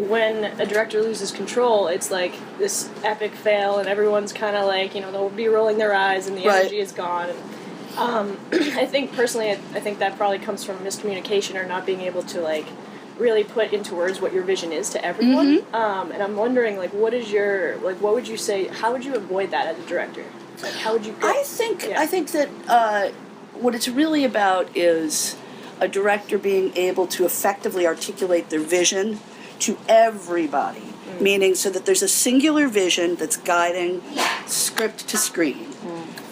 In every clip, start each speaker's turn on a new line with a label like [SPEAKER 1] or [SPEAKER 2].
[SPEAKER 1] when a director loses control, it's like this epic fail, and everyone's kind of like, they'll be rolling their eyes, and the energy is gone. And, I think personally, I think that probably comes from miscommunication or not being able to like really put into words what your vision is to everyone. And I'm wondering, like, what would you say? How would you avoid that as a director? Like, how would you?
[SPEAKER 2] I think that what it's really about is a director being able to effectively articulate their vision to everybody, meaning so that there's a singular vision that's guiding script to screen.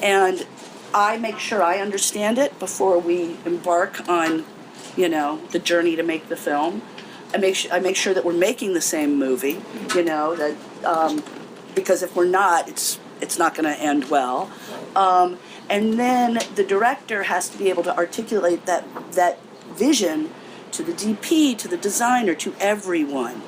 [SPEAKER 2] And I make sure I understand it before we embark on, the journey to make the film. I make sure that we're making the same movie, that because if we're not, it's not going to end well. And then the director has to be able to articulate that vision to the DP, to the designer, to everyone.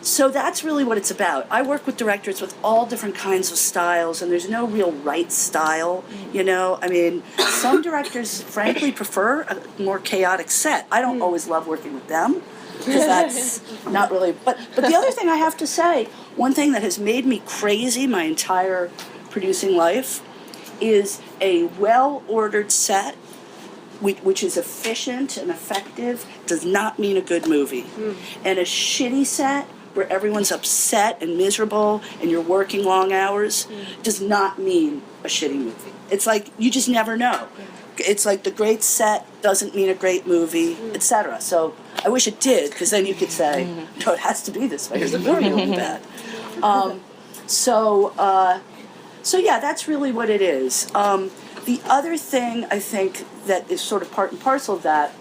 [SPEAKER 2] So that's really what it's about. I work with directors with all different kinds of styles, and there's no real right style, I mean, some directors, frankly, prefer a more chaotic set. I don't always love working with them, because that's not really... But the other thing I have to say, one thing that has made me crazy my entire producing life is a well-ordered set, which is efficient and effective, does not mean a good movie. And a shitty set where everyone's upset and miserable and you're working long hours does not mean a shitty movie. It's like, you just never know. It's like the great set doesn't mean a great movie, etc. So I wish it did, because then you could say, no, it has to be this way, or the movie will be bad. So yeah, that's really what it is. The other thing I think that is sort of part and parcel of that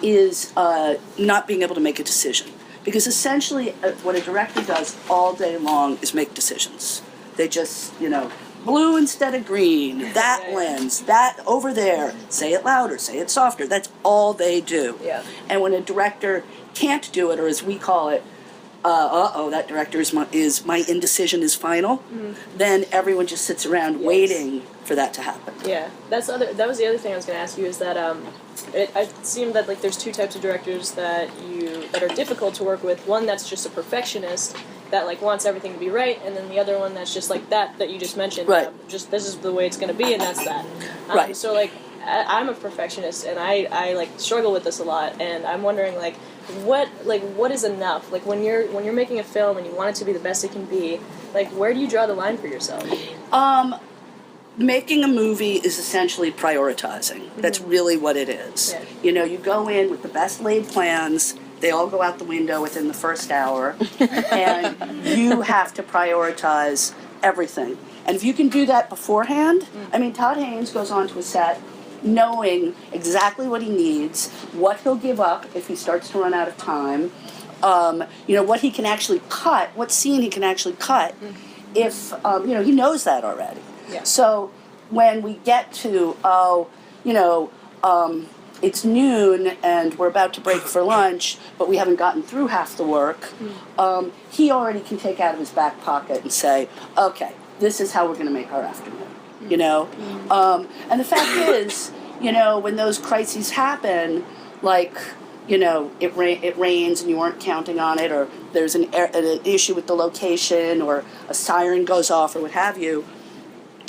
[SPEAKER 2] is not being able to make a decision. Because essentially what a director does all day long is make decisions. They just, blue instead of green, that lens, that over there, say it louder, say it softer. That's all they do.
[SPEAKER 1] Yeah.
[SPEAKER 2] And when a director can't do it, or as we call it, that director is my indecision is final, then everyone just sits around waiting for that to happen.
[SPEAKER 1] Yeah, that was the other thing I was going to ask you, is that it seemed that like there's two types of directors that are difficult to work with. One that's just a perfectionist that like wants everything to be right, and then the other one that's just like that you just mentioned.
[SPEAKER 2] Right.
[SPEAKER 1] Just this is the way it's going to be, and that's that.
[SPEAKER 2] Right.
[SPEAKER 1] So like I'm a perfectionist, and I like struggle with this a lot, and I'm wondering like what is enough? Like when you're making a film and you want it to be the best it can be, like where do you draw the line for yourself?
[SPEAKER 2] Making a movie is essentially prioritizing. That's really what it is.
[SPEAKER 1] Yeah.
[SPEAKER 2] You go in with the best laid plans, they all go out the window within the first hour, and you have to prioritize everything. And if you can do that beforehand, I mean, Todd Haynes goes onto a set knowing exactly what he needs, what he'll give up if he starts to run out of time, what he can actually cut, what scene he can actually cut, if, he knows that already.
[SPEAKER 1] Yeah.
[SPEAKER 2] So when we get to, it's noon and we're about to break for lunch, but we haven't gotten through half the work, he already can take out of his back pocket and say, okay, this is how we're going to make our afternoon, And the fact is, when those crises happen, like, it rains and you weren't counting on it, or there's an issue with the location, or a siren goes off, or what have you,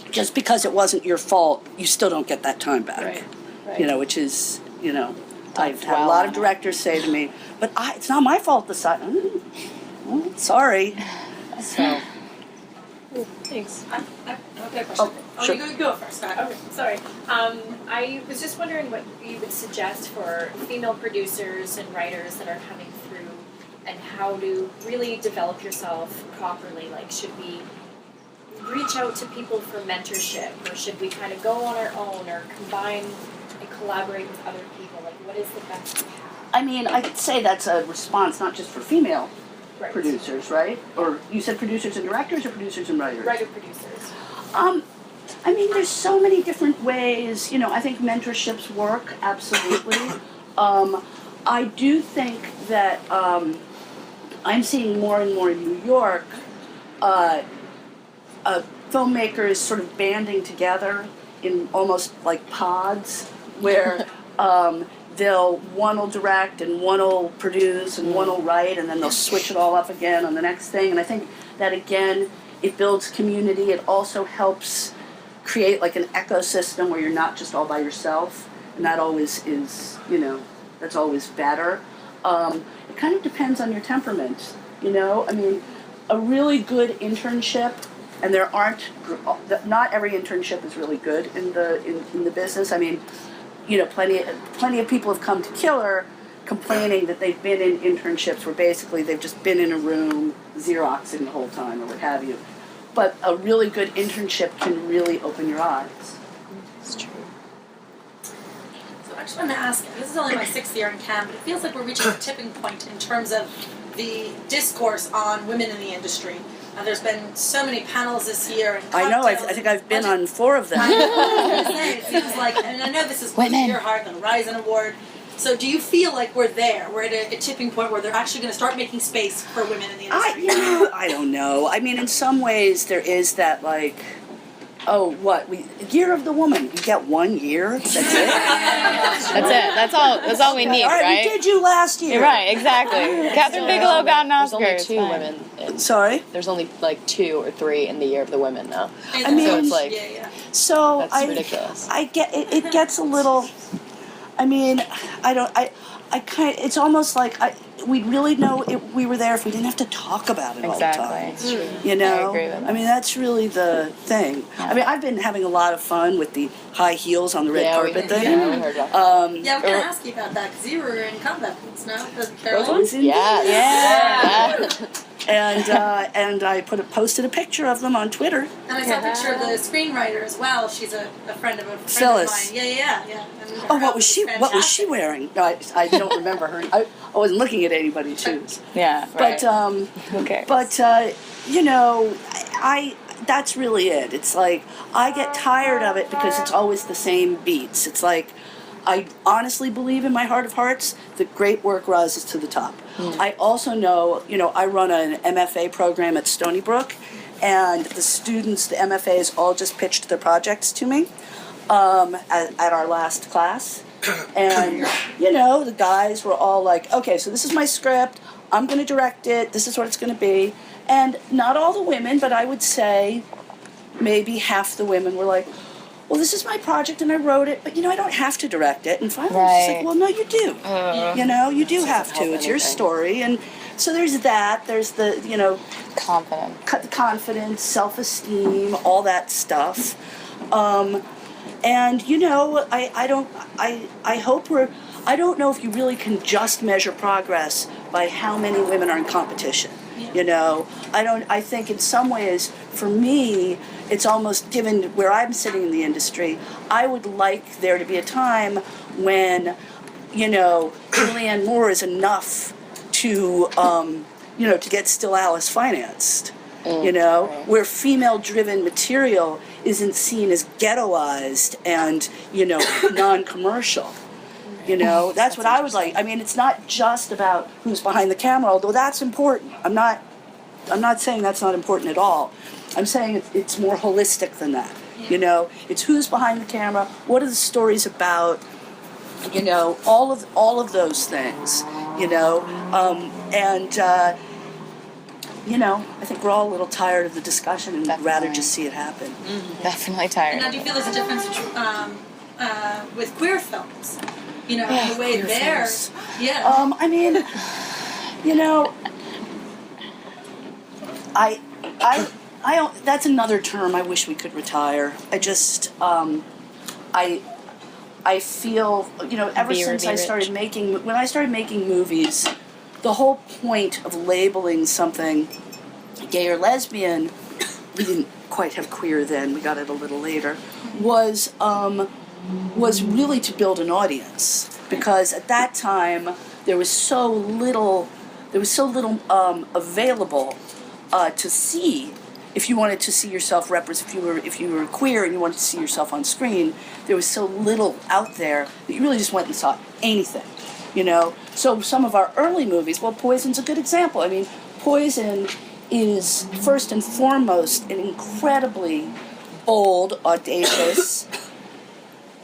[SPEAKER 2] just because it wasn't your fault, you still don't get that time back. Right. Which is, I've had a lot of directors say to me, but it's not my fault the siren. Sorry. So.
[SPEAKER 1] Thanks.
[SPEAKER 3] Okay, question.
[SPEAKER 2] Sure.
[SPEAKER 3] You go first.
[SPEAKER 4] Okay, sorry. I was just wondering what you would suggest for female producers and writers that are coming through, and how to really develop yourself properly. Like, should we reach out to people for mentorship, or should we kind of go on our own, or combine and collaborate with other people? Like, what is the best path?
[SPEAKER 2] I mean, I'd say that's a response not just for female producers, right? Or you said producers and directors, or producers and writers?
[SPEAKER 4] Writer-producers.
[SPEAKER 2] I mean, there's so many different ways. I think mentorships work, absolutely. I do think that I'm seeing more and more in New York filmmakers sort of banding together in almost like pods, where one will direct and one will produce and one will write, and then they'll switch it all up again on the next thing. And I think that, again, it builds community. It also helps create like an ecosystem where you're not just all by yourself, and that always is, that's always better. It kind of depends on your temperament, I mean, a really good internship, and not every internship is really good in the business. I mean, plenty of people have come to Killer complaining that they've been in internships where basically they've just been in a room Xeroxing the whole time or what have you. But a really good internship can really open your eyes.
[SPEAKER 1] It's true.
[SPEAKER 3] So I just wanted to ask, this is only my 6th year in CAM, but it feels like we're reaching a tipping point in terms of the discourse on women in the industry. There's been so many panels this year. And
[SPEAKER 2] I know, I think I've been on 4 of them.
[SPEAKER 3] I was going to say, it seems like, and I know this is close to your heart, the Horizon Award. So do you feel like we're there? We're at a tipping point where they're actually going to start making space for women in the industry?
[SPEAKER 2] I don't know. I mean, in some ways there is that, like, Year of the Woman. You get 1 year. That's it.
[SPEAKER 5] That's it. That's all we need,
[SPEAKER 2] all right?
[SPEAKER 5] right?
[SPEAKER 2] We did you last year.
[SPEAKER 5] Right, exactly. Catherine Bigelow got an Oscar.
[SPEAKER 6] There's only 2 women.
[SPEAKER 2] Sorry?
[SPEAKER 6] There's only like 2 or 3 in the Year of the Women now.
[SPEAKER 2] I mean,
[SPEAKER 6] so it's like,
[SPEAKER 2] so
[SPEAKER 6] that's ridiculous.
[SPEAKER 2] I get it. It gets a little. I mean, it's almost like we'd really know we were there if we didn't have to talk about it all the time.
[SPEAKER 5] Exactly. True.
[SPEAKER 2] You know?
[SPEAKER 5] I agree with that.
[SPEAKER 2] I mean, that's really the thing.
[SPEAKER 5] Yeah.
[SPEAKER 2] I mean, I've been having a lot of fun with the high heels on the red carpet thing.
[SPEAKER 6] Yeah, we heard about that.
[SPEAKER 3] I was going to ask you about that, because you were in combat boots, no?
[SPEAKER 2] Those ones?
[SPEAKER 5] Yeah.
[SPEAKER 2] And I posted a picture of them on Twitter.
[SPEAKER 3] And I saw a picture of the screenwriter as well. She's a friend of
[SPEAKER 2] Phyllis.
[SPEAKER 3] of mine. Yeah. And
[SPEAKER 2] Oh, what was she wearing? No, I don't remember her. I wasn't looking at anybody's shoes.
[SPEAKER 5] Yeah.
[SPEAKER 2] But
[SPEAKER 5] Right. Okay.
[SPEAKER 2] But that's really it. It's like I get tired of it because it's always the same beats. It's like I honestly believe in my heart of hearts that great work rises to the top. I also know, I run an MFA program at Stony Brook, and the students, the MFAs, all just pitched their projects to me at our last class. And, the guys were all like, okay, so this is my script, I'm going to direct it, this is what it's going to be. And not all the women, but I would say maybe half the women were like, well, this is my project and I wrote it, but I don't have to direct it. And finally I was just like, well, no, you do. You do have to. It's your story. And so there's that. There's the, confidence, self-esteem, all that stuff. And, I don't know if you really can just measure progress by how many women are in competition. I think in some ways, for me, it's almost, given where I'm sitting in the industry, I would like there to be a time when, Julianne Moore is enough to, to get Still Alice financed. Where female-driven material isn't seen as ghettoized and, non-commercial. That's what I would like. I mean, it's not just about who's behind the camera, although that's important. I'm not saying that's not important at all. I'm saying it's more holistic than that. It's who's behind the camera, what are the stories about, all of those things, I think we're all a little tired of the discussion and would rather just see it happen.
[SPEAKER 5] Mm-hmm. Definitely tired.
[SPEAKER 3] And now, do you feel there's a difference with queer films? The way they're...
[SPEAKER 2] Films.
[SPEAKER 3] Yeah.
[SPEAKER 2] I mean, I don't, that's another term I wish we could retire. I just, I feel, ever since I started when I started making movies, the whole point of labeling something gay or lesbian, we didn't quite have queer then, we got it a little later, was really to build an audience. Because at that time, there was so little available to see. If you wanted to see yourself if you were queer and you wanted to see yourself on screen, there was so little out there that you really just went and saw anything, So some of our early movies, Poison's a good example. I mean, Poison is first and foremost an incredibly bold, audacious,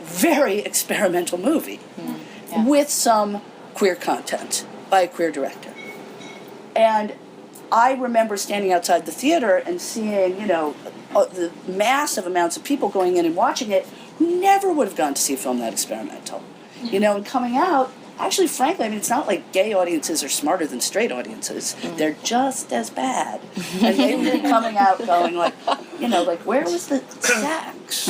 [SPEAKER 2] very experimental movie. with some queer content by a queer director. And I remember standing outside the theater and seeing, the massive amounts of people going in and watching it who never would have gone to see a film that experimental. And coming out, actually, frankly, it's not like gay audiences are smarter than straight audiences. They're just as bad. And they were coming out going where was the sex?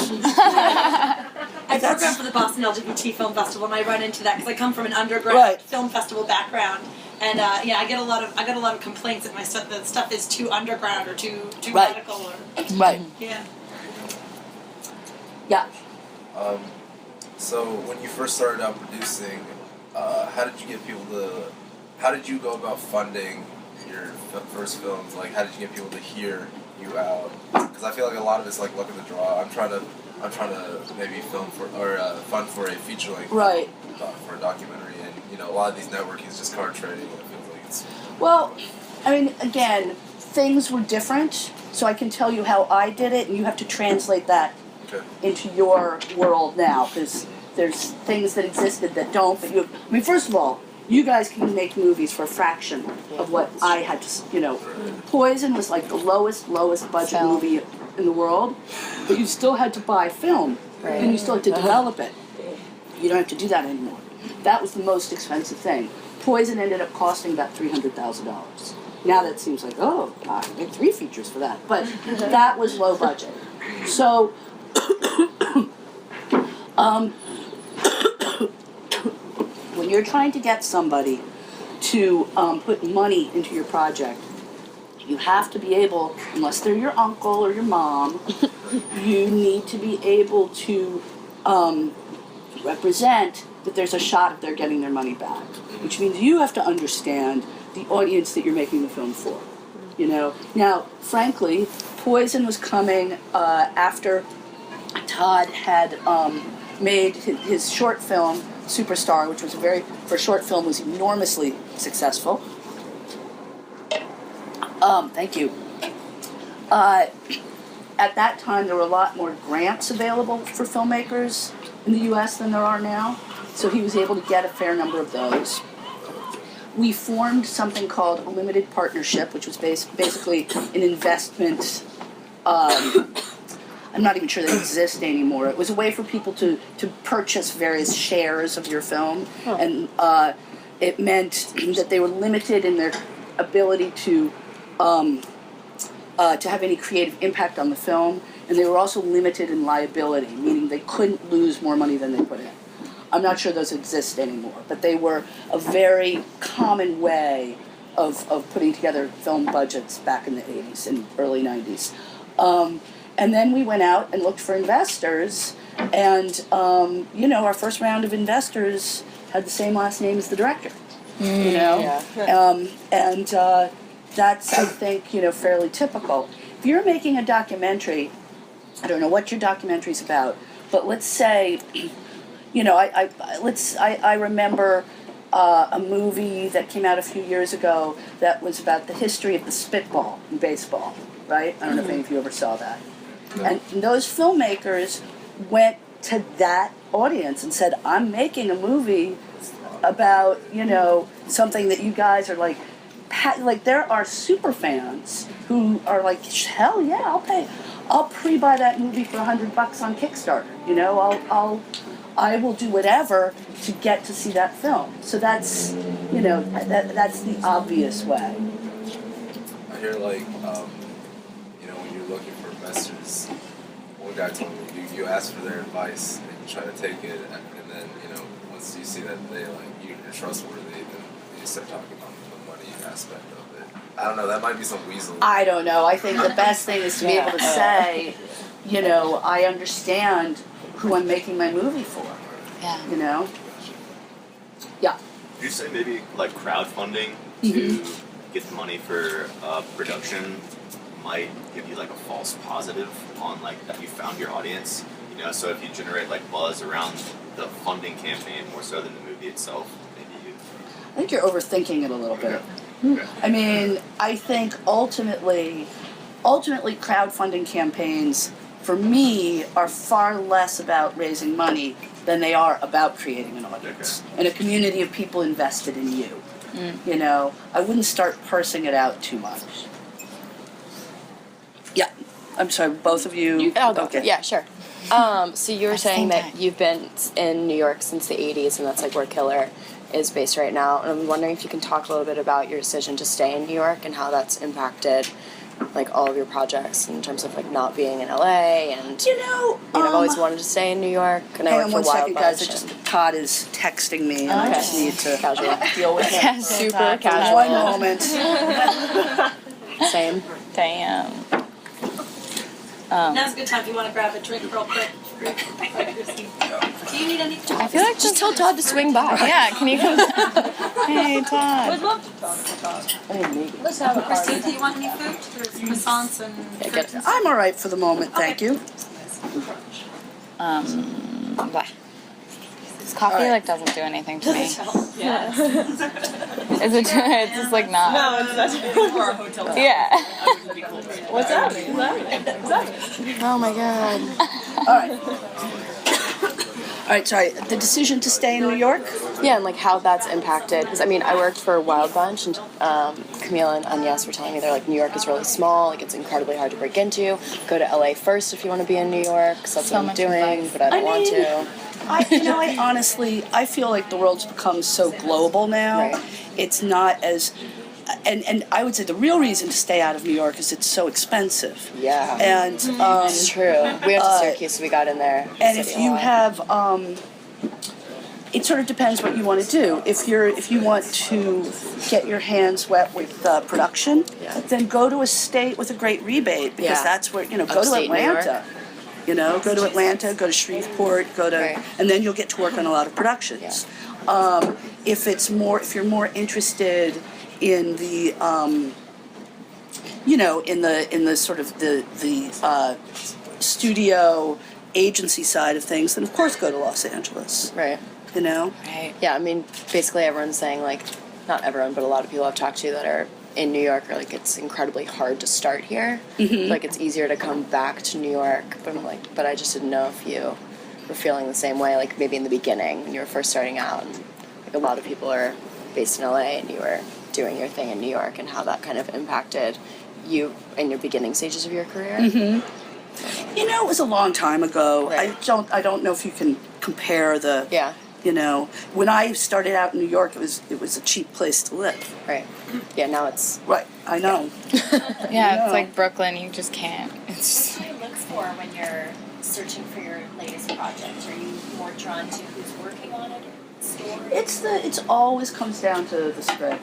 [SPEAKER 3] I program for the Boston LGBT Film Festival, and I run into that because I come from an underground film festival background. And I get a lot of complaints that the stuff is too underground or too radical or yeah.
[SPEAKER 7] So when you first started out producing, how did you go about funding your first films? Like, how did you get people to hear you out? Because I feel like a lot of it's like luck of the draw. I'm trying to maybe film for or fund for a feature length for a documentary, and a lot of these networking is just card trading. And it feels like it's
[SPEAKER 2] well, again, things were different, so I can tell you how I did it, and you have to translate that into your world now, because there's things that existed that don't. But first of all, you guys can make movies for a fraction of what I had to. Poison was like the lowest budget movie in the world, but you still had to buy film, and you still had to develop it. You don't have to do that anymore. That was the most expensive thing. Poison ended up costing about $300,000. Now that seems like, I can make 3 features for that, but that was low budget. So. When you're trying to get somebody to put money into your project, you have to be able, unless they're your uncle or your mom, you need to be able to represent that there's a shot of their getting their money back, which means you have to understand the audience that you're making the film for. Now, frankly, Poison was coming after Todd had made his short film Superstar, which was for a short film, was enormously successful. Thank you. At that time, there were a lot more grants available for filmmakers in the U.S. than there are now, so he was able to get a fair number of those. We formed something called a limited partnership, which was basically an investment. I'm not even sure they exist anymore. It was a way for people to purchase various shares of your film, and it meant that they were limited in their ability to have any creative impact on the film, and they were also limited in liability, meaning they couldn't lose more money than they put in. I'm not sure those exist anymore, but they were a very common way of putting together film budgets back in the 80s and early 90s. And then we went out and looked for investors, and our first round of investors had the same last name as the director. And that's, I think, fairly typical. If you're making a documentary, I don't know what your documentary's about, but let's say, I remember a movie that came out a few years ago that was about the history of the spitball in baseball, right? I don't know if any of you ever saw that. And those filmmakers went to that audience and said, I'm making a movie about, something that you guys are like there are super fans who are like, hell yeah, I'll pre-buy that movie for $100 on Kickstarter. I will do whatever to get to see that film. So that's, that's the obvious way.
[SPEAKER 7] I hear when you're looking for investors, one guy told me you ask for their advice and you try to take it, and then once you see that you're trustworthy, then you start talking about the money aspect of it. I don't know. That might be some weasel.
[SPEAKER 2] I don't know. I think the best thing is to be able to say, I understand who I'm making my movie for. Yeah. Yeah.
[SPEAKER 8] Would you say maybe like crowdfunding to get the money for production might give you like a false positive on like that you found your audience? So if you generate like buzz around the funding campaign more so than the movie itself, maybe you.
[SPEAKER 2] I think you're overthinking it a little bit. I think ultimately crowdfunding campaigns for me, are far less about raising money than they are about creating an audience and a community of people invested in you. You know, I wouldn't start parsing it out too much. Yeah, I'm sorry, both of you.
[SPEAKER 6] I'll go.
[SPEAKER 2] Okay.
[SPEAKER 6] Yeah, sure. So you were saying that you've been in New York since the 80s, and that's like where Killer is based right now. And I'm wondering if you can talk a little bit about your decision to stay in New York and how that's impacted like all of your projects in terms of like not being in LA and I've always wanted to stay in New York and I
[SPEAKER 2] Hang
[SPEAKER 6] worked
[SPEAKER 2] on
[SPEAKER 6] for
[SPEAKER 2] one second,
[SPEAKER 6] Wild
[SPEAKER 2] guys.
[SPEAKER 6] Bunch.
[SPEAKER 2] Todd is texting me, and I just need to
[SPEAKER 6] Casual.
[SPEAKER 2] deal with him.
[SPEAKER 6] Super casual.
[SPEAKER 2] One moment.
[SPEAKER 6] Same.
[SPEAKER 5] Damn.
[SPEAKER 3] Now's a good time if you want to grab a drink real quick. Do you need anything?
[SPEAKER 5] I feel like
[SPEAKER 6] Just tell Todd to swing by.
[SPEAKER 5] Yeah, can you come? Hey, Todd.
[SPEAKER 1] Let's have a party.
[SPEAKER 3] Christine, do you want any food? There's croissants and fruits and
[SPEAKER 2] I'm all right for the moment, thank you.
[SPEAKER 5] Blah. This coffee
[SPEAKER 2] Alright.
[SPEAKER 5] like doesn't do anything to me.
[SPEAKER 1] Yeah.
[SPEAKER 5] Is it? It's just like not.
[SPEAKER 1] No, it's not.
[SPEAKER 5] Yeah.
[SPEAKER 1] What's happening? What's happening?
[SPEAKER 6] Oh my god.
[SPEAKER 2] All right. All right, sorry. The decision to stay in New York?
[SPEAKER 6] Yeah, and like how that's impacted. Because I mean, I worked for Wild Bunch, and Camille and Agnes were telling me they're like New York is really small. Like it's incredibly hard to break into. Go to LA first if you want to be in New York. Because that's
[SPEAKER 5] So
[SPEAKER 6] what I'm
[SPEAKER 5] much
[SPEAKER 6] doing,
[SPEAKER 5] advice.
[SPEAKER 6] but I don't want to.
[SPEAKER 2] I honestly, I feel like the world's become so global now.
[SPEAKER 6] Right.
[SPEAKER 2] It's not as, and I would say the real reason to stay out of New York is it's so expensive.
[SPEAKER 6] Yeah.
[SPEAKER 2] And
[SPEAKER 6] It's true. We went to Syracuse, so we got in there.
[SPEAKER 2] and
[SPEAKER 6] City
[SPEAKER 2] if
[SPEAKER 6] a
[SPEAKER 2] you
[SPEAKER 6] lot.
[SPEAKER 2] have, it sort of depends what you want to do. If you want to get your hands wet with production,
[SPEAKER 6] Yeah.
[SPEAKER 2] then go to a state with a great rebate because
[SPEAKER 6] Yeah.
[SPEAKER 2] that's where go to
[SPEAKER 6] Upstate New York.
[SPEAKER 2] Atlanta. Go to Atlanta, go to Shreveport,
[SPEAKER 6] Right.
[SPEAKER 2] and then you'll get to work on a lot of productions. If you're more interested in the, in the sort of the studio agency side of things, then of course go to Los Angeles.
[SPEAKER 6] Right.
[SPEAKER 2] You know.
[SPEAKER 5] Right.
[SPEAKER 6] Yeah, I mean, basically everyone's saying, like, not everyone, but a lot of people I've talked to that are in New York are like, it's incredibly hard to start here. Like, it's easier to come back to New York. But I'm like, but I just didn't know if you were feeling the same way, like maybe in the beginning when you were first starting out. And, like, a lot of people are based in LA and you were doing your thing in New York and how that kind of impacted you in your beginning stages of your career.
[SPEAKER 2] It was a long time ago.
[SPEAKER 6] Right.
[SPEAKER 2] I don't know if you can compare the.
[SPEAKER 6] Yeah.
[SPEAKER 2] When I started out in New York, it was a cheap place to live.
[SPEAKER 6] Right. Yeah, now it's...
[SPEAKER 2] Right, I know.
[SPEAKER 5] Yeah,
[SPEAKER 2] No.
[SPEAKER 5] it's like Brooklyn. You just can't. It's
[SPEAKER 4] What do you look for when you're searching for your latest project? Are you more drawn to who's working on it, or story?
[SPEAKER 2] It's always comes down to the script,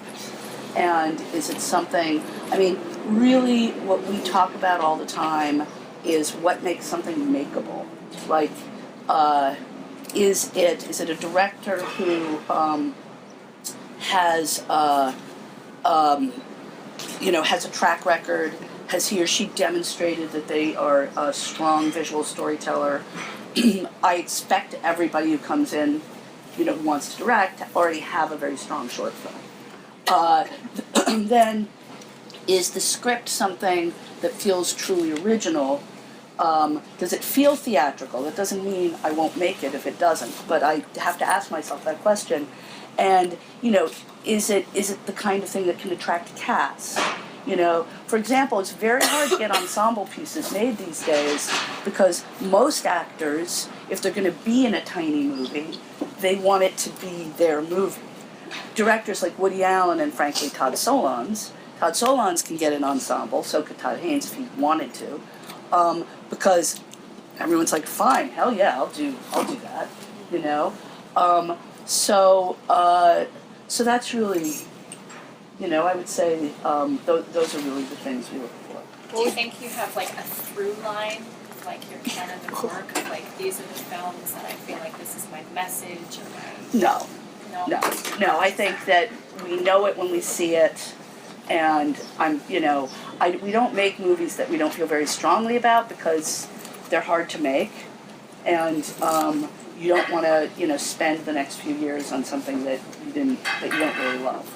[SPEAKER 2] and is it something? I mean, really, what we talk about all the time is what makes something makeable. Like, is it a director who has has a track record? Has he or she demonstrated that they are a strong visual storyteller? I expect everybody who comes in, who wants to direct, already have a very strong short film. Then, is the script something that feels truly original? Does it feel theatrical? That doesn't mean I won't make it if it doesn't, but I have to ask myself that question. And, is it the kind of thing that can attract cast? For example, it's very hard to get ensemble pieces made these days because most actors, if they're going to be in a tiny movie, they want it to be their movie. Directors like Woody Allen and, frankly, Todd Solondz can get an ensemble, so could Todd Haynes if he wanted to. Because everyone's like, fine, hell yeah, I'll do that, So that's really, I would say those are really the things we look for.
[SPEAKER 4] Do you think you have like a through line, like your canon of work, of like these are the films that I feel like this is my message or my...
[SPEAKER 2] No. I think that we know it when we see it, and we don't make movies that we don't feel very strongly about because they're hard to make, and you don't want to spend the next few years on something that you don't really love.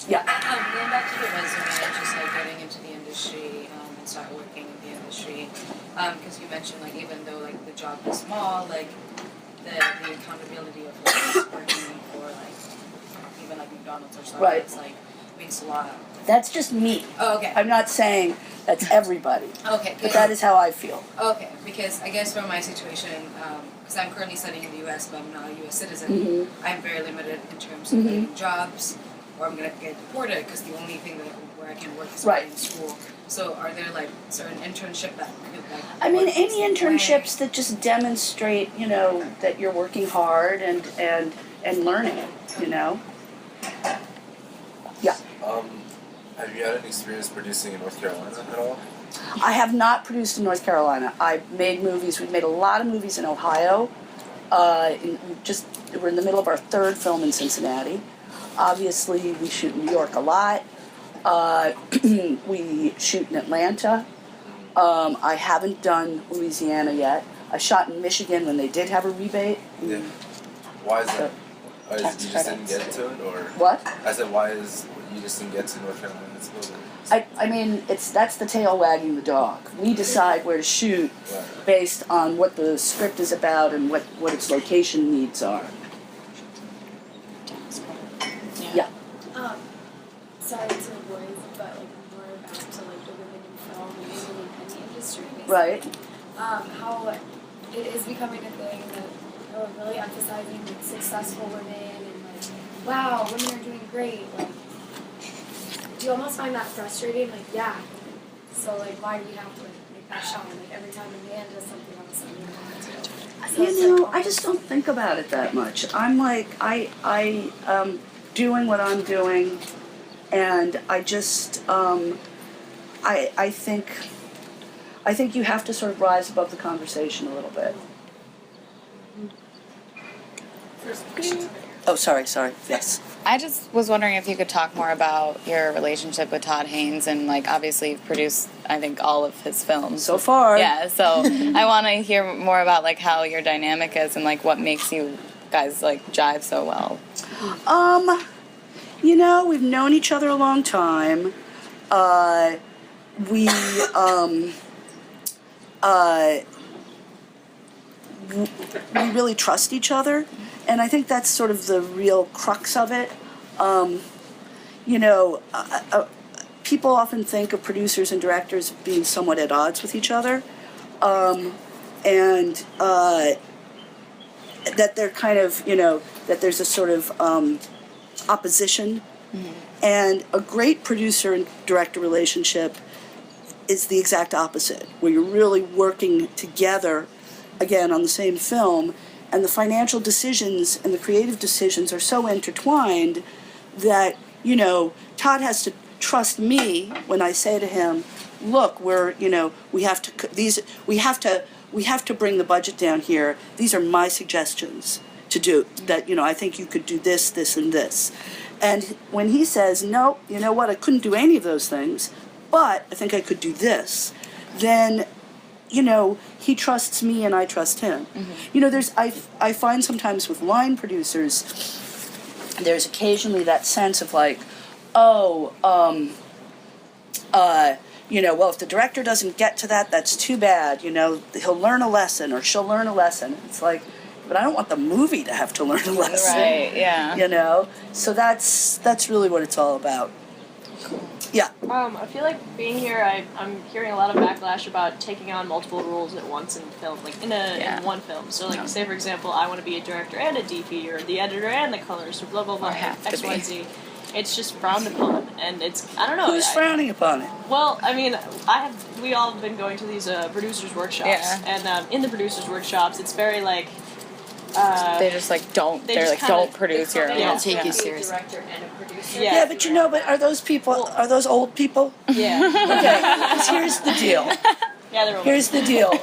[SPEAKER 2] Yeah.
[SPEAKER 9] Going back to the resume, just like getting into the industry, and start working in the industry. Because you mentioned like even though like the job is small, like the accountability of like working for like even like McDonald's or something,
[SPEAKER 2] Right.
[SPEAKER 9] it's like means a lot.
[SPEAKER 2] That's just me.
[SPEAKER 9] Oh, okay.
[SPEAKER 2] I'm not saying that's everybody,
[SPEAKER 9] Okay.
[SPEAKER 2] but that is how I feel.
[SPEAKER 9] Okay, because I guess from my situation, because I'm currently studying in the U.S., but I'm not a U.S. citizen,
[SPEAKER 2] Mm-hmm.
[SPEAKER 9] I'm very limited in terms of getting jobs, or I'm gonna get deported because the only thing where I can work is
[SPEAKER 2] Right.
[SPEAKER 9] in school. So, are there like certain internship that could like?
[SPEAKER 2] I mean,
[SPEAKER 9] work
[SPEAKER 2] any
[SPEAKER 9] the same way?
[SPEAKER 2] internships that just demonstrate, that you're working hard and learning, Yeah.
[SPEAKER 7] Have you had any experience producing in North Carolina at all?
[SPEAKER 2] I have not produced in North Carolina. I've made movies. We've made a lot of movies in Ohio. We're in the middle of our third film in Cincinnati. Obviously, we shoot in New York a lot. We shoot in Atlanta. I haven't done Louisiana yet. I shot in Michigan when they did have a rebate.
[SPEAKER 7] Yeah. Why is that? You
[SPEAKER 5] Tax
[SPEAKER 7] just didn't
[SPEAKER 5] credits.
[SPEAKER 7] get to it, or
[SPEAKER 2] What?
[SPEAKER 7] I said, why is you just didn't get to North Carolina?
[SPEAKER 2] I mean, that's the tail wagging the dog. We decide where to shoot
[SPEAKER 7] Right.
[SPEAKER 2] based on what the script is about and what its location needs are. Yeah.
[SPEAKER 10] Sorry to avoid, but like more back to like the women in film and women in the industry. Basically.
[SPEAKER 2] Right.
[SPEAKER 10] How it is becoming a thing that really emphasizing like successful women and like, wow, women are doing great. Like, do you almost find that frustrating? Like, yeah. So like, why do we have to like make that shine? Like every time a man does something, all of a sudden we want to. So it's like,
[SPEAKER 2] I just don't think about it that much. I'm like, I doing what I'm doing, and I just, I think you have to sort of rise above the conversation a little bit. Oh, sorry, yes.
[SPEAKER 5] I just was wondering if you could talk more about your relationship with Todd Haynes, and like obviously you've produced I think all of his films
[SPEAKER 2] So far.
[SPEAKER 5] Yeah, so I want to hear more about like how your dynamic is and like what makes you guys like jive so well.
[SPEAKER 2] We've known each other a long time. We really trust each other, and I think that's sort of the real crux of it. People often think of producers and directors being somewhat at odds with each other, and that they're kind of, that there's a sort of opposition. Mm-hmm. And a great producer and director relationship is the exact opposite, where you're really working together, again, on the same film, and the financial decisions and the creative decisions are so intertwined that, Todd has to trust me when I say to him, look, we have to bring the budget down here. These are my suggestions to do that. I think you could do this, this, and this. And when he says, no, you know what, I couldn't do any of those things, but I think I could do this, then, he trusts me and I trust him. Mm-hmm. I find sometimes with line producers, there's occasionally that sense of like, well, if the director doesn't get to that, that's too bad, he'll learn a lesson or she'll learn a lesson. It's like, but I don't want the movie to have to learn a lesson.
[SPEAKER 5] Right, yeah.
[SPEAKER 2] So that's really what it's all about. Yeah.
[SPEAKER 1] I feel like being here, I'm hearing a lot of backlash about taking on multiple roles at once in film, like in one film. So, like, say for example, I want to be a director and a DP, or the editor and the colors, or blah blah blah, X, Y, Z. It's just frowned upon, and I don't know.
[SPEAKER 2] Who's frowning upon it?
[SPEAKER 1] Well, I mean, we all have been going to these producers workshops, and in the producers workshops, it's very like.
[SPEAKER 5] They just like don't. They're like don't produce your own.
[SPEAKER 6] They don't take you seriously.
[SPEAKER 4] Director and a producer.
[SPEAKER 2] Yeah, but but are those people? Are those old people?
[SPEAKER 1] Yeah.
[SPEAKER 2] Okay. Because here's the deal.
[SPEAKER 1] Yeah, they're old.
[SPEAKER 2] Here's the deal.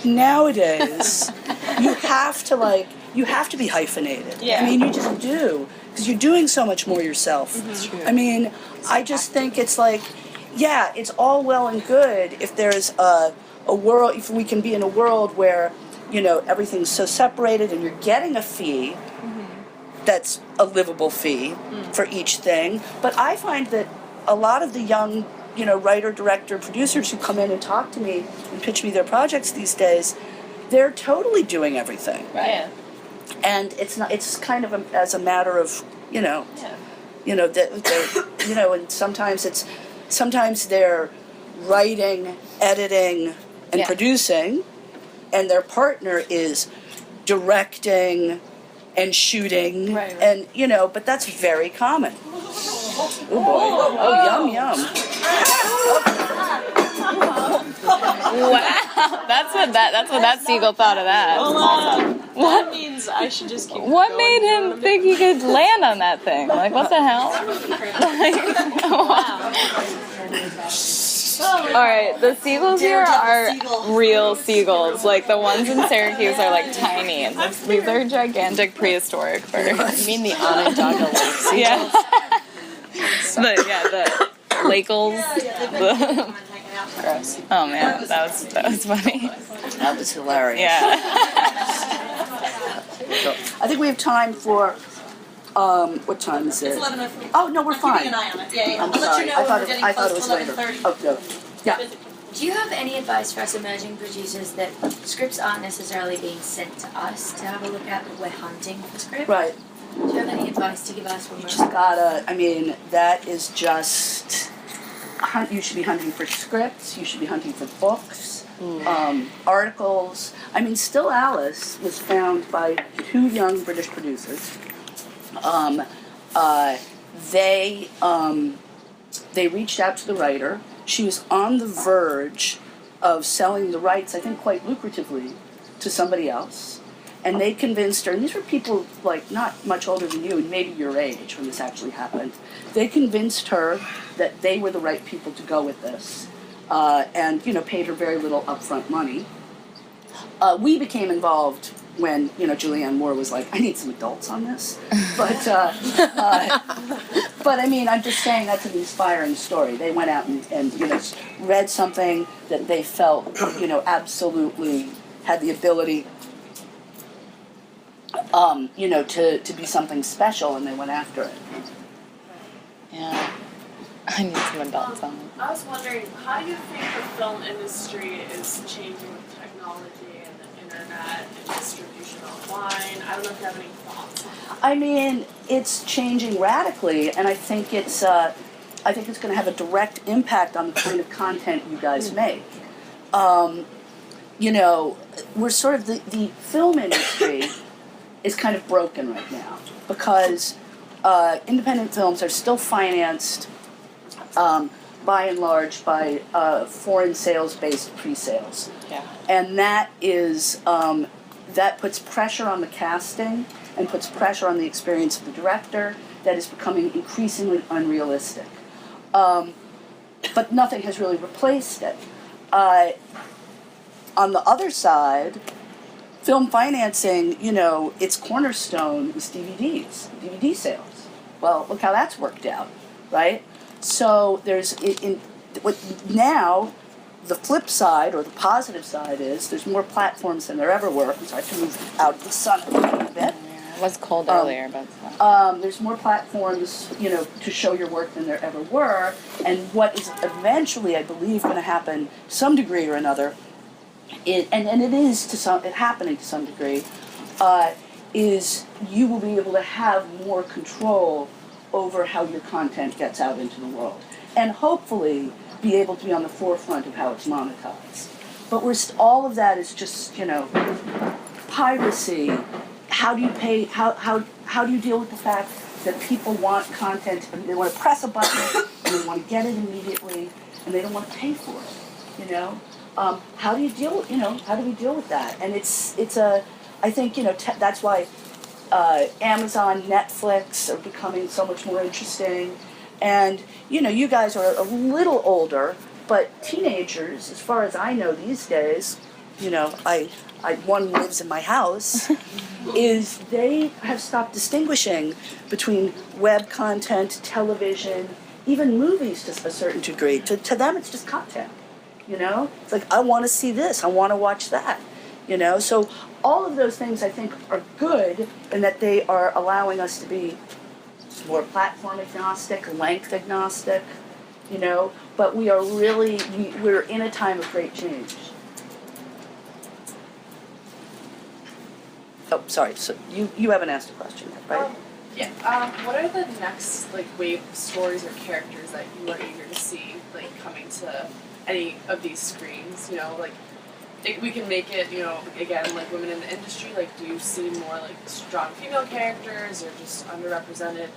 [SPEAKER 2] Nowadays, you have to be hyphenated.
[SPEAKER 1] Yeah.
[SPEAKER 2] I mean, you just do, because you're doing so much more yourself.
[SPEAKER 1] Mm-hmm.
[SPEAKER 2] I mean, I just think it's like, yeah, it's all well and good if there's a world, if we can be in a world where, everything's so separated and you're getting a fee that's a livable fee for each thing. But I find that a lot of the young writer, director, producers who come in and talk to me and pitch me their projects these days, they're totally doing everything.
[SPEAKER 1] Right.
[SPEAKER 2] And it's not. It's kind of as a matter of and sometimes they're writing, editing, and producing, and their partner is directing and shooting,
[SPEAKER 1] Right.
[SPEAKER 2] and but that's very common. Oh boy! Oh, yum.
[SPEAKER 5] Wow, that's what that seagull thought of that.
[SPEAKER 1] That means I should just keep
[SPEAKER 5] What
[SPEAKER 1] going
[SPEAKER 5] made
[SPEAKER 1] down
[SPEAKER 5] him
[SPEAKER 1] a bit.
[SPEAKER 5] think he could land on that thing? Like, what the hell? Like, come on. All right, the seagulls here are real seagulls. Like the ones in Syracuse are like tiny, and these are gigantic prehistoric birds.
[SPEAKER 6] You mean the Onondaga Lake seagulls?
[SPEAKER 5] Yeah. the Lakels.
[SPEAKER 6] Gross.
[SPEAKER 5] Oh man, that was funny.
[SPEAKER 2] That was hilarious.
[SPEAKER 5] Yeah.
[SPEAKER 2] I think we have time for. What time is it?
[SPEAKER 3] It's 11:03.
[SPEAKER 2] Oh no, we're
[SPEAKER 3] I'm
[SPEAKER 2] fine.
[SPEAKER 3] keeping an eye on it. Yeah.
[SPEAKER 2] I'm
[SPEAKER 3] I'll
[SPEAKER 2] sorry.
[SPEAKER 3] let you know
[SPEAKER 2] I thought
[SPEAKER 3] when we're getting
[SPEAKER 2] I thought it
[SPEAKER 3] close
[SPEAKER 2] was
[SPEAKER 3] to
[SPEAKER 2] later.
[SPEAKER 3] 11:30.
[SPEAKER 2] Oh no. Yeah.
[SPEAKER 10] Do you have any advice for us emerging producers that scripts aren't necessarily being sent to us to have a look at, but we're hunting for scripts?
[SPEAKER 2] Right.
[SPEAKER 10] Do you have any advice to give us when
[SPEAKER 2] You
[SPEAKER 10] we're
[SPEAKER 2] just gotta. I mean, that is just. You should be hunting for scripts. You should be hunting for books, articles. I mean, Still Alice was found by two young British producers. They reached out to the writer. She was on the verge of selling the rights, I think quite lucratively, to somebody else. And they convinced her, and these were people like not much older than you and maybe your age when this actually happened. They convinced her that they were the right people to go with this, and paid her very little upfront money. We became involved when Julianne Moore was like, I need some adults on this, but I mean, I'm just saying that's an inspiring story. They went out and read something that they felt absolutely had the ability to be something special, and they went after it.
[SPEAKER 5] Yeah. I need some adults on it.
[SPEAKER 11] I was wondering, how do you think the film industry is changing with technology and the internet and distribution online? I don't know if you have any thoughts on that.
[SPEAKER 2] I mean, it's changing radically, and I think it's going to have a direct impact on the kind of content you guys make. We're sort of the film industry is kind of broken right now because independent films are still financed by and large by foreign sales-based pre-sales.
[SPEAKER 5] Yeah.
[SPEAKER 2] And that is that puts pressure on the casting and puts pressure on the experience of the director that is becoming increasingly unrealistic. But nothing has really replaced it. On the other side, film financing, its cornerstone is DVDs, DVD sales. Well, look how that's worked out, right? So there's now the flip side or the positive side is there's more platforms than there ever were. I'm sorry to move out of the sun a little bit.
[SPEAKER 5] Yeah, it was cold earlier, but
[SPEAKER 2] there's more platforms, to show your work than there ever were. And what is eventually, I believe, going to happen to some degree or another, and it is happening to some degree, is you will be able to have more control over how your content gets out into the world, and hopefully be able to be on the forefront of how it's monetized. But all of that is just piracy. How do you pay? How do you deal with the fact that people want content and they want to press a button and they want to get it immediately and they don't want to pay for it? How do you deal? How do we deal with that? And it's I think that's why Amazon, Netflix are becoming so much more interesting. And, you guys are a little older, but teenagers, as far as I know these days, one lives in my house, is they have stopped distinguishing between web content, television, even movies to a certain degree. To them, it's just content, It's like, I want to see this, I want to watch that, So all of those things, I think, are good in that they are allowing us to be more platform agnostic, length agnostic, you know, but we are really, we're in a time of great change. Oh, sorry, so you haven't asked a question yet, right?
[SPEAKER 11] What are the next wave of stories or characters that you are eager to see coming to any of these screens? We can make it, again, women in the industry. Do you see more strong female characters or just underrepresented?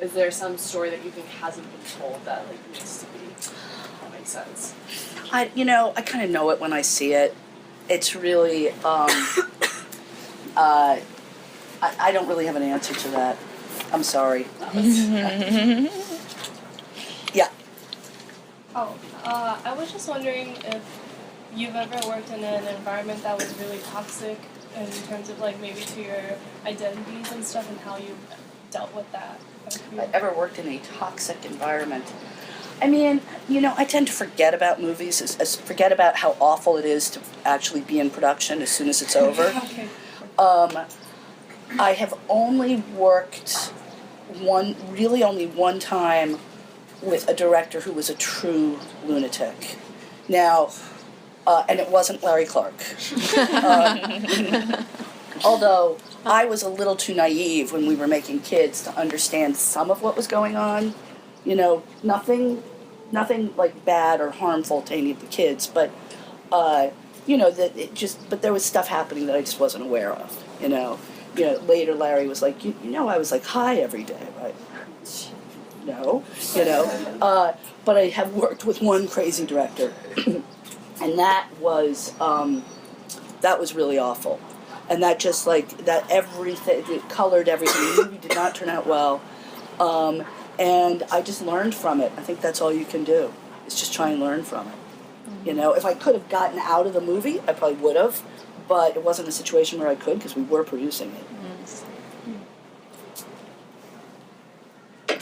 [SPEAKER 11] Is there some story that you think hasn't been told that needs to be? That makes sense.
[SPEAKER 2] I kind of know it when I see it. It's really, I don't really have an answer to that. I'm sorry. Yeah.
[SPEAKER 12] I was just wondering if you've ever worked in an environment that was really toxic in terms of maybe to your identities and stuff, and how you dealt with that.
[SPEAKER 2] I ever worked in a toxic environment. I mean, I tend to forget about movies, forget about how awful it is to actually be in production as soon as it's over.
[SPEAKER 12] Okay.
[SPEAKER 2] I have only worked only one time with a director who was a true lunatic. Now, and it wasn't Larry Clark. Although I was a little too naive when we were making kids to understand some of what was going on. Nothing bad or harmful to any of the kids, but but there was stuff happening that I just wasn't aware of. Later Larry was like, I was high every day, right? No, but I have worked with one crazy director, and that was really awful. And that just that everything, it colored everything. The movie did not turn out well. And I just learned from it. I think that's all you can do, is just try and learn from it. If I could have gotten out of the movie, I probably would have, but it wasn't a situation where I could because we were producing it.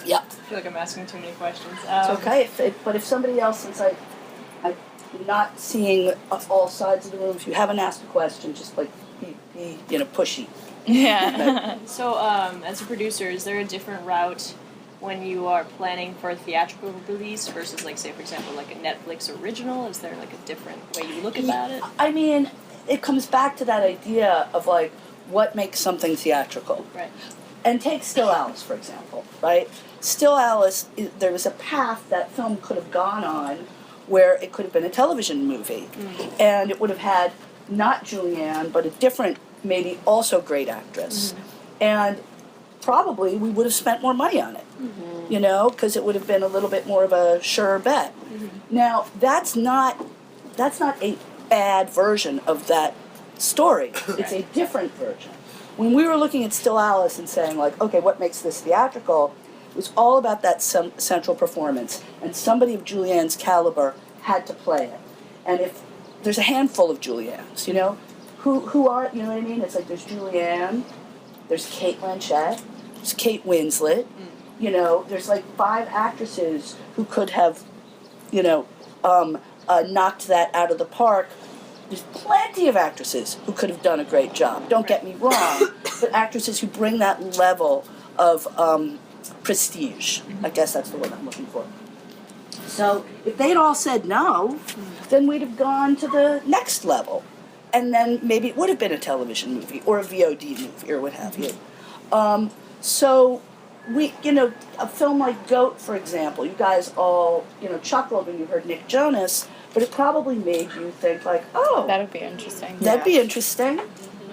[SPEAKER 2] Yeah.
[SPEAKER 1] I feel like I'm asking too many questions.
[SPEAKER 2] It's okay, but if somebody else, since I'm not seeing all sides of the room, if you haven't asked a question, just be pushy.
[SPEAKER 1] Yeah. So, as a producer, is there a different route when you are planning for a theatrical release versus, say, for example, a Netflix original? Is there a different way you look about it?
[SPEAKER 2] I mean, it comes back to that idea of what makes something theatrical.
[SPEAKER 1] Right.
[SPEAKER 2] And take Still Alice, for example, right? Still Alice, there was a path that film could have gone on where it could have been a television movie. Mm-hmm. And it would have had not Julianne, but a different, maybe also great actress. Mm-hmm. And probably we would have spent more money on it, mm-hmm. Because it would have been a little bit more of a sure bet. Mm-hmm. Now, that's not a bad version of that story. It's a different version. When we were looking at Still Alice and saying, okay, what makes this theatrical, it was all about that central performance. And somebody of Julianne's caliber had to play it. And if there's a handful of Juliannes, who are, you know what I mean? It's there's Julianne, there's Kate Blanchett, there's Kate Winslet, there's 5 actresses who could have, knocked that out of the park. There's plenty of actresses who could have done a great job, don't get me wrong, but actresses who bring that level of prestige. I guess that's the word I'm looking for. So if they'd all said no, then we'd have gone to the next level. And then maybe it would have been a television movie or a VOD movie or what have you. So we, a film like Goat, for example, you guys all, chuckled when you heard Nick Jonas, but it probably made you think oh.
[SPEAKER 5] That would be interesting.
[SPEAKER 2] That'd be interesting,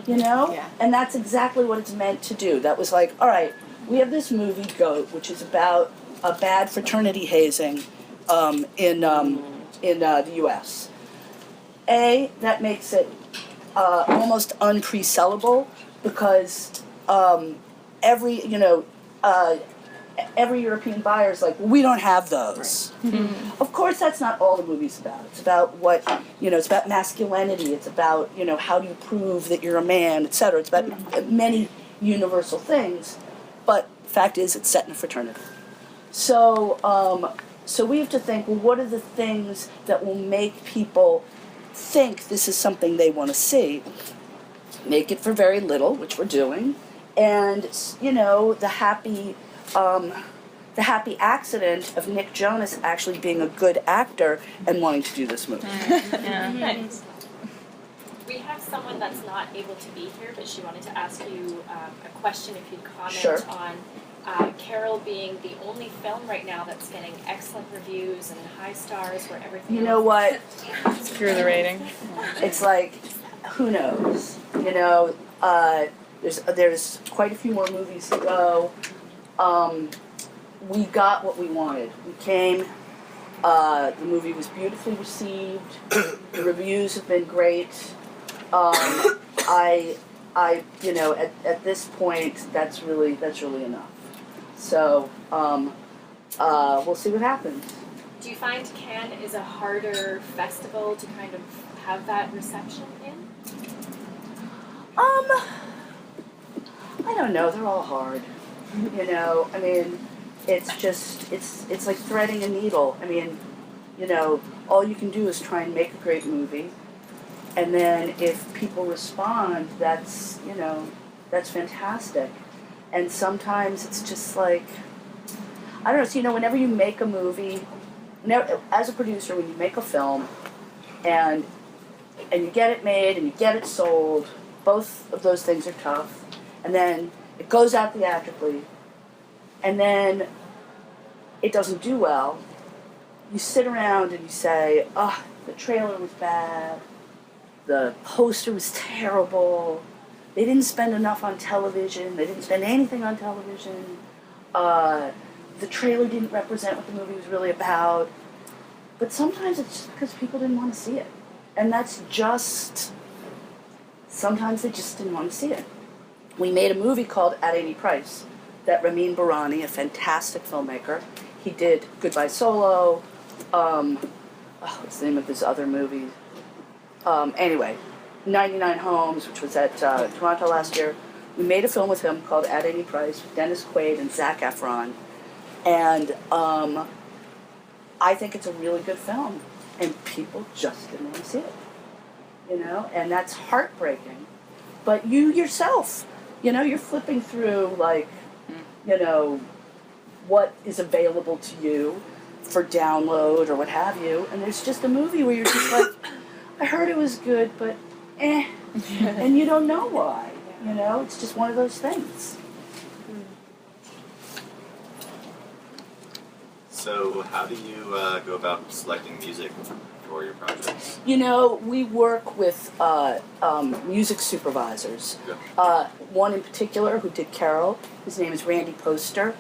[SPEAKER 5] Yeah.
[SPEAKER 2] And that's exactly what it's meant to do. That was all right, we have this movie, Goat, which is about a bad fraternity hazing in the U.S. That makes it almost unpre-sellable because every European buyer is we don't have those. Right. Mm-hmm. Of course, that's not all the movie's about. It's about it's about masculinity. It's about, how do you prove that you're a man, etc. It's about many universal things, but the fact is it's set in a fraternity. So we have to think, well, what are the things that will make people think this is something they want to see? Make it for very little, which we're doing, and the happy the happy accident of Nick Jonas actually being a good actor and wanting to do this movie.
[SPEAKER 4] Nice. We have someone that's not able to be here, but she wanted to ask you a question if you'd comment on Carol being the only film right now that's getting excellent reviews and high stars where everything
[SPEAKER 2] You know what?
[SPEAKER 5] Screw the rating.
[SPEAKER 2] It's like, who knows? You know, there's quite a few more movies to go. We got what we wanted. We came. The movie was beautifully received. The reviews have been great. You know, at this point, that's really enough. So, we'll see what happens.
[SPEAKER 4] Do you find Cannes is a harder festival to kind of have that reception in?
[SPEAKER 2] I don't know. They're all hard. You know, I mean, it's just, it's like threading a needle. I mean, you know, all you can do is try and make a great movie. And then if people respond, that's, you know, that's fantastic. And sometimes it's just like, I don't know, so, you know, whenever you make a movie, as a producer, when you make a film, and you get it made and you get it sold, both of those things are tough. And then it goes out theatrically, and then it doesn't do well. You sit around and you say, oh, the trailer was bad, the poster was terrible, they didn't spend enough on television, they didn't spend anything on television, the trailer didn't represent what the movie was really about. But sometimes it's just because people didn't want to see it. And that's just, sometimes they just didn't want to see it. We made a movie called At Any Price that Ramin Barani, a fantastic filmmaker, he did Goodbye Solo, what's the name of his other movie? Anyway, 99 Homes, which was at Toronto last year. We made a film with him called At Any Price with Dennis Quaid and Zac Efron. And I think it's a really good film. And people just didn't want to see it. You know, and that's heartbreaking. But you yourself, you know, you're flipping through, like, you know, what is available to you for download or what have you, and there's just a movie where you're just like, I heard it was good, but and you don't know why, you know, it's just one of those things.
[SPEAKER 8] So how do you go about selecting music for your projects?
[SPEAKER 2] You know, we work with music supervisors. One in particular who did Carol, his name is Randy Poster.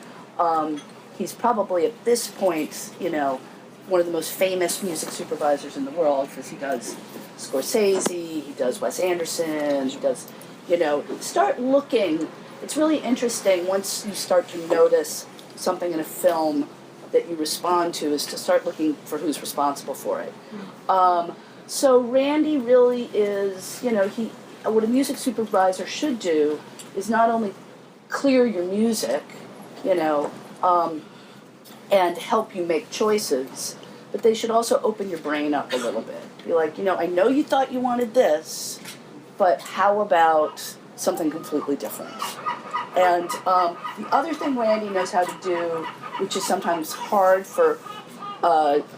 [SPEAKER 2] He's probably at this point, you know, one of the most famous music supervisors in the world because he does Scorsese, he does Wes Anderson, he does, you know, start looking. It's really interesting once you start to notice something in a film that you respond to is to start looking for who's responsible for it. So Randy really is, you know, what a music supervisor should do is not only clear your music, you know, and help you make choices, but they should also open your brain up a little bit. Be like, you know, I know you thought you wanted this, but how about something completely different? And the other thing Randy knows how to do, which is sometimes hard for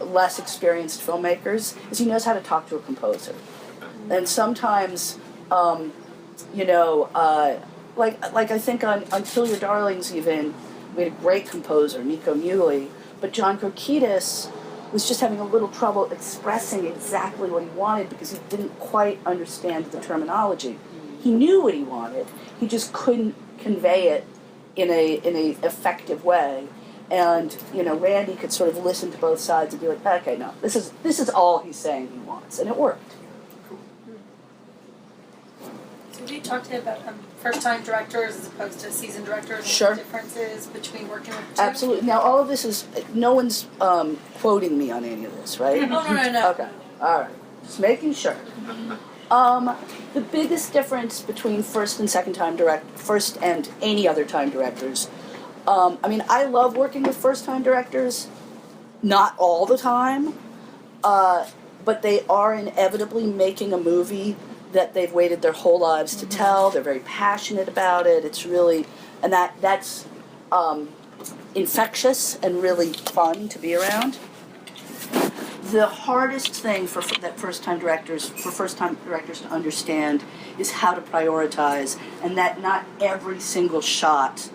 [SPEAKER 2] less experienced filmmakers, is he knows how to talk to a composer. And sometimes, you know, like I think on Kill Your Darlings even, we had a great composer, Nico Muhly, but John Krokitis was just having a little trouble expressing exactly what he wanted because he didn't quite understand the terminology. He knew what he wanted, he just couldn't convey it in a effective way. And, you know, Randy could sort of listen to both sides and be like, okay, no, this is all he's saying he wants, and it worked.
[SPEAKER 3] So we talked about first-time directors as opposed to seasoned directors.
[SPEAKER 2] Sure.
[SPEAKER 3] And the differences between working with two.
[SPEAKER 2] Absolutely. Now, all of this is, no one's quoting me on any of this, right?
[SPEAKER 3] Oh, no.
[SPEAKER 2] Okay. All right. Just making sure. The biggest difference between first and any other time directors, I mean, I love working with first-time directors, not all the time, but they are inevitably making a movie that they've waited their whole lives to tell. They're very passionate about it. It's really, and that's infectious and really fun to be around. The hardest thing for first-time directors to understand is how to prioritize, and that not every single shot,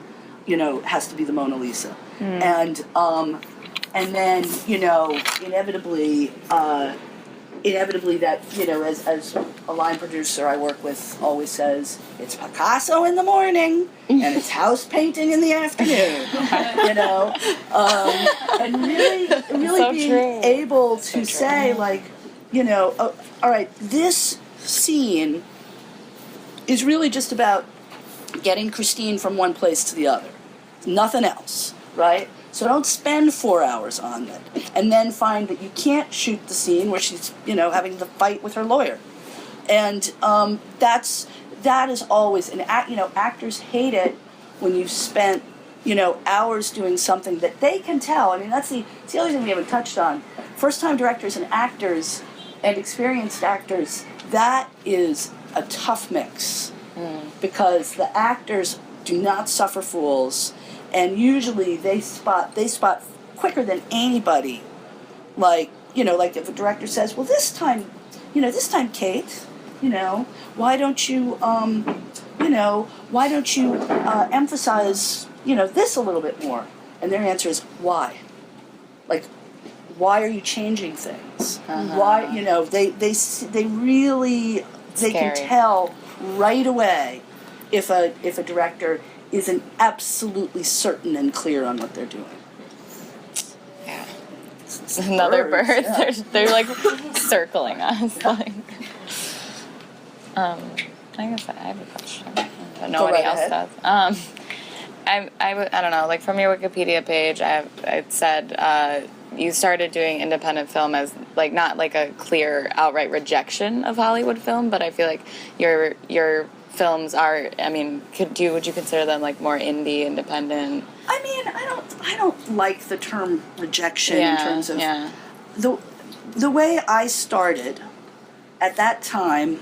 [SPEAKER 2] has to be the Mona Lisa. And then, inevitably that, as a line producer I work with always says, it's Picasso in the morning and it's house painting in the afternoon, and really
[SPEAKER 5] So
[SPEAKER 2] being
[SPEAKER 5] true.
[SPEAKER 2] able to say, like, all right, this scene is really just about getting Christine from one place to the other. Nothing else, right? So don't spend 4 hours on it, and then find that you can't shoot the scene where she's, having the fight with her lawyer, and that is always actors hate it when you've spent hours doing something that they can tell. I mean, that's the other thing we haven't touched on. First-time directors and actors and experienced actors, that is a tough mix because the actors do not suffer fools. And usually they spot quicker than anybody. Like if a director says, well, this time Kate, why don't you emphasize, this a little bit more? And their answer is, why? Like, why are you changing things? Why, they really, they can tell right away if a director isn't absolutely certain and clear on what they're doing.
[SPEAKER 5] Yeah. It's another bird. Yeah. They're like circling us. Like, I guess I have a question. But nobody else does. I don't know. Like from your Wikipedia page, it said you started doing independent film as like not like a clear outright rejection of Hollywood film, but I feel like your films are, would you consider them like more indie, independent?
[SPEAKER 2] I mean, I don't like the term rejection in terms of the way I started at that time,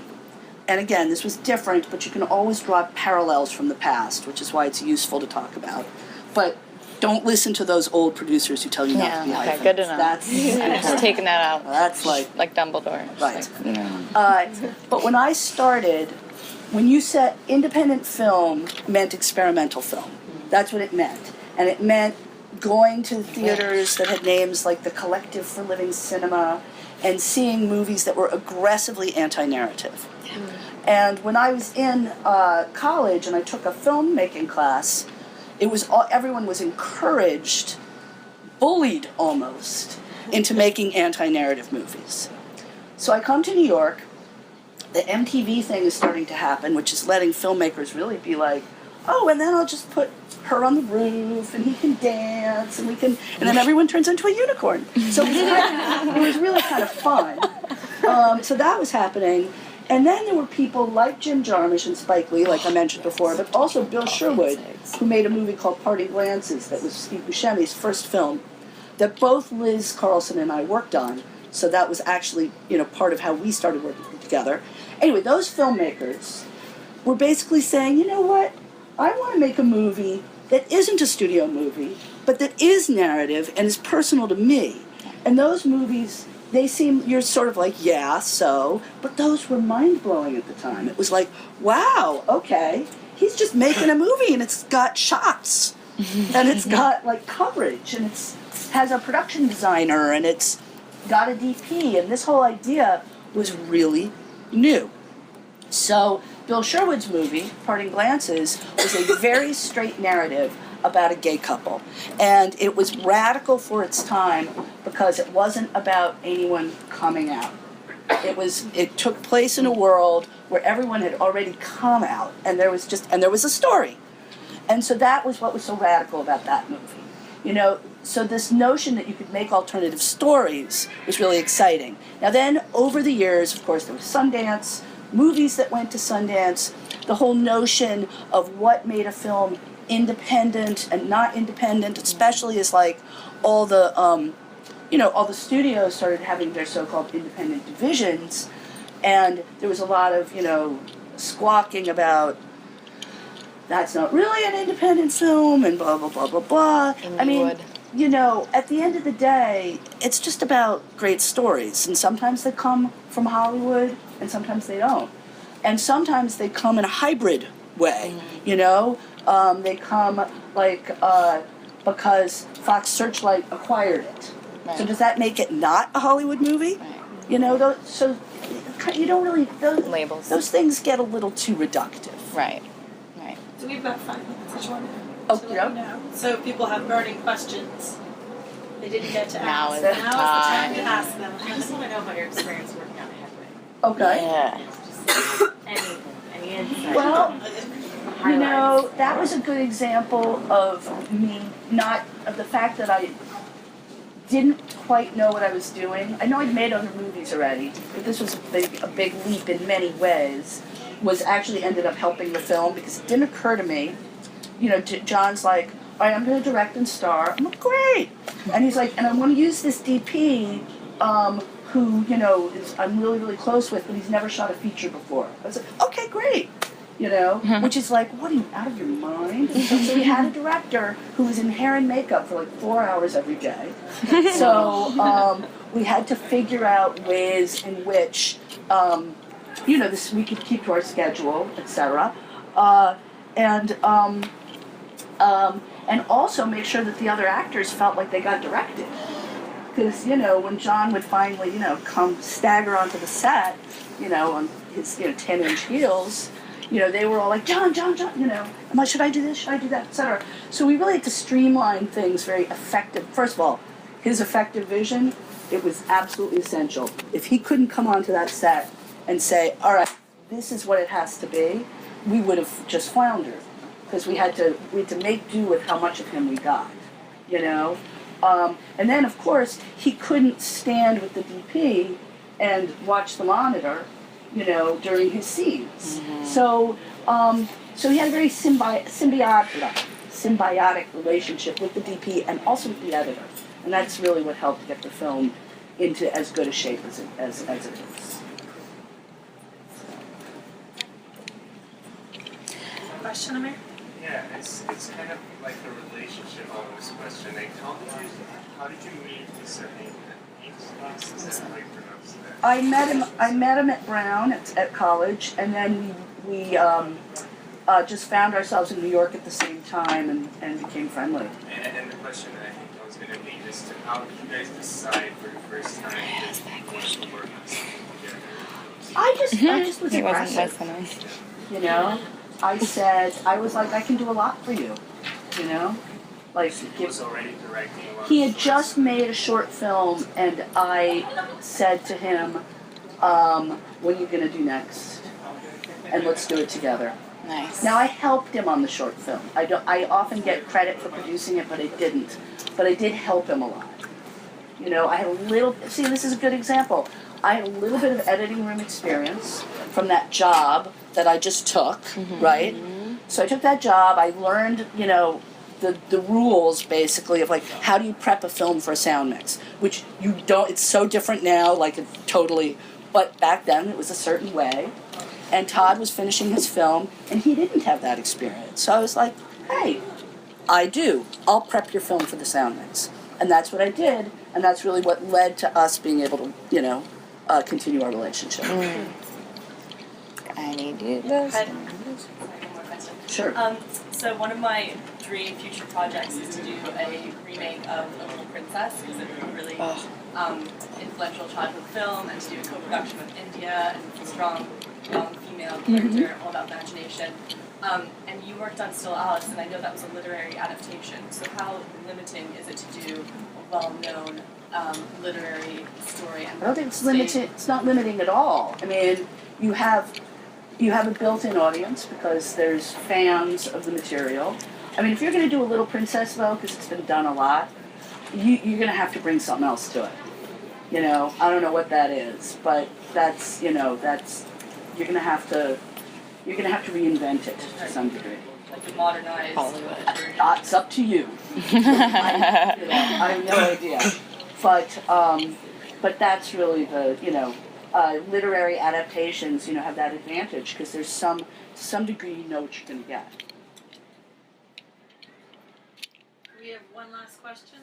[SPEAKER 2] and again, this was different, but you can always draw parallels from the past, which is why it's useful to talk about. But don't listen to those old producers who tell you not to be
[SPEAKER 5] okay, good to know. I'm just taking that out.
[SPEAKER 2] That's like
[SPEAKER 5] Dumbledore.
[SPEAKER 2] Right. But when I started, when you said independent film meant experimental film. That's what it meant. And it meant going to theaters that had names like the Collective for Living Cinema and seeing movies that were aggressively anti-narrative. And when I was in college and I took a filmmaking class, everyone was encouraged, bullied almost, into making anti-narrative movies. So I come to New York. The MTV thing is starting to happen, which is letting filmmakers really be like, oh, and then I'll just put her on the roof, and he can dance, and then everyone turns into a unicorn. So it was really kind of fun. So that was happening. And then there were people like Jim Jarmusch and Spike Lee, like I mentioned before, but also Bill Sherwood, who made a movie called Parting Glances that was Steve Buscemi's first film that both Liz Carlson and I worked on. So that was actually, part of how we started working together. Anyway, those filmmakers were basically saying, you know what? I want to make a movie that isn't a studio movie, but that is narrative and is personal to me. And those movies, you're sort of like, yeah, so, but those were mind-blowing at the time. It was like, wow, okay, he's just making a movie and it's got shots and it's got like coverage and has a production designer and it's got a DP, and this whole idea was really new. So Bill Sherwood's movie, Parting Glances, was a very straight narrative about a gay couple. And it was radical for its time because it wasn't about anyone coming out. It took place in a world where everyone had already come out, and there was a story. And so that was what was so radical about that movie. So this notion that you could make alternative stories was really exciting. Now then, over the years, of course, there was Sundance, movies that went to Sundance, the whole notion of what made a film independent and not independent, especially as like all the studios started having their so-called independent divisions, and there was a lot of, squawking about that's not really an independent film, and blah, blah, blah, blah, blah. I mean, you know, at the end of the day, it's just about great stories, and sometimes they come from Hollywood, and sometimes they don't. And sometimes they come in a hybrid way, you know? They come, like, because Fox Searchlight acquired it. Right. So does that make it not a Hollywood movie? Right. You know, so you don't really,
[SPEAKER 5] labels.
[SPEAKER 2] Those things get a little too reductive.
[SPEAKER 5] Right, right.
[SPEAKER 3] So we have about 5 minutes each one.
[SPEAKER 2] Oh, yeah.
[SPEAKER 3] So if people have burning questions they didn't get to
[SPEAKER 5] Now
[SPEAKER 3] ask,
[SPEAKER 5] is
[SPEAKER 3] now
[SPEAKER 5] the
[SPEAKER 3] is the time to ask them.
[SPEAKER 13] I just want to know about your experience working on Headway.
[SPEAKER 2] Okay.
[SPEAKER 5] Yeah.
[SPEAKER 13] Any insight?
[SPEAKER 2] Well, you know, that was a good example of me of the fact that I didn't quite know what I was doing. I know I'd made other movies already, but this was a big leap in many ways. Was actually ended up helping the film because it didn't occur to me. You know, John's like, all right, I'm going to direct and star. I'm like, great. And he's like, and I want to use this DP who, you know, I'm really, really close with, but he's never shot a feature before. I was like, okay, great. You know, which is like, what, are you out of your mind? So we had a director who was in hair and makeup for like 4 hours every day. So we had to figure out ways in which, you know, we could keep to our schedule, etc. And also make sure that the other actors felt like they got directed. Because, you know, when John would finally, you know, stagger onto the set, you know, on his, 10-inch heels, you know, they were all like, John, you know, should I do this, should I do that, etc. So we really had to streamline things very effective. First of all, his effective vision, it was absolutely essential. If he couldn't come onto that set and say, all right, this is what it has to be, we would have just floundered. Because we had to make do with how much of him we got, you know? And then, of course, he couldn't stand with the DP and watch the monitor, you know, during his scenes. Mm-hmm. So he had a very symbiotic relationship with the DP and also with the editor. And that's really what helped get the film into as good a shape as it is.
[SPEAKER 3] Question, Amir?
[SPEAKER 14] Yeah, it's kind of like a relationship almost question. Like, how did you meet Mr. Haynes? Is that how you pronounce that?
[SPEAKER 2] I met him at Brown at college, and then we just found ourselves in New York at the same time and became friendly.
[SPEAKER 14] And then the question that I think I was going to lead is to how did you guys decide for the first time that you wanted to work on something together?
[SPEAKER 2] I just was aggressive. You know? I was like, I can do a lot for you, you know? Like,
[SPEAKER 14] he was already directing a lot.
[SPEAKER 2] He had just made a short film, and I said to him, what are you going to do next? And let's do it together.
[SPEAKER 5] Nice.
[SPEAKER 2] Now, I helped him on the short film. I often get credit for producing it, but I didn't. But I did help him a lot. You know, I had a little, see, this is a good example. I had a little bit of editing room experience from that job that I just took, right? So I took that job, I learned, you know, the rules, basically, of, like, how do you prep a film for a sound mix? Which you don't, it's so different now, like, it totally, but back then it was a certain way. And Todd was finishing his film, and he didn't have that experience. So I was like, hey, I do. I'll prep your film for the sound mix. And that's what I did, and that's really what led to us being able to, you know, continue our relationship.
[SPEAKER 5] I need you. Yes.
[SPEAKER 2] Sure.
[SPEAKER 15] So one of my dream future projects is to do a remake of The Little Princess, because it's a really influential childhood film, and to do a co-production with India and a strong young female character, all about imagination. And you worked on Still Alice, and I know that was a literary adaptation. So how limiting is it to do a well-known literary story? And
[SPEAKER 2] I don't think it's limited. It's not limiting at all. I mean, you have a built-in audience because there's fans of the material. I mean, if you're going to do a Little Princess, though, because it's been done a lot, you're going to have to bring something else to it. You know, I don't know what that is, but that's, you know, you're going to have to reinvent it to some degree.
[SPEAKER 15] Like the modernized Hollywood.
[SPEAKER 2] It's up to you. I have no idea, but that's really the, you know. Literary adaptations, you know, have that advantage because there's to some degree you know what you're going to get.
[SPEAKER 3] we have one last question.